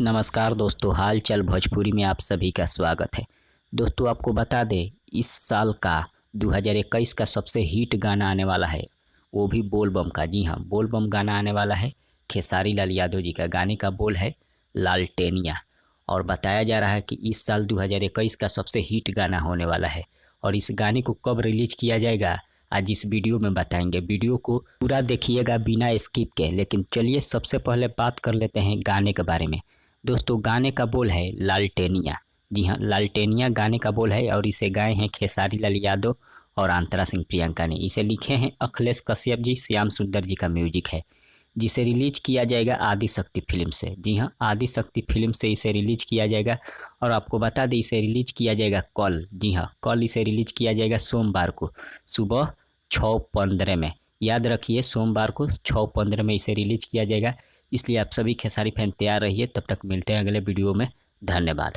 नमस्कार दोस्तों, हाल चाल भोजपुरी में आप सभी का स्वागत है। दोस्तों आपको बता दें, इस साल का 2021 का सबसे हिट गाना आने वाला है, वो भी बोल बम का। जी हाँ, बोल बम गाना आने वाला है। खेसारी लाल यादव जी का गाने का बोल है लालटेनिया। और बताया जा रहा है कि इस साल 2021 का सबसे हिट गाना होने वाला है। और इस गाने को कब रिलीज किया जाएगा, आज इस वीडियो में बताएंगे। वीडियो को पूरा देखिएगा बिना स्किप के। लेकिन चलिए सबसे पहले बात कर लेते हैं गाने के बारे में। दोस्तों गाने का बोल है लालटेनिया। जी हाँ, लालटेनिया गाने का बोल है और इसे गाए हैं खेसारी लाल यादव और अंतरा सिंह प्रियंका ने। इसे लिखे हैं अखिलेश कश्यप जी, श्याम सुंदर जी का म्यूजिक है, जिसे रिलीज किया जाएगा आदि शक्ति फिल्म से। जी हाँ, आदि शक्ति फिल्म से इसे रिलीज किया जाएगा। और आपको बता दें, इसे रिलीज किया जाएगा कल। जी हाँ, कल इसे रिलीज किया जाएगा सोमवार को सुबह 6:15 में। याद रखिए, सोमवार को 6:15 में इसे रिलीज किया जाएगा। इसलिए आप सभी खेसारी फैन तैयार रहिए। तब तक मिलते हैं अगले वीडियो में। धन्यवाद।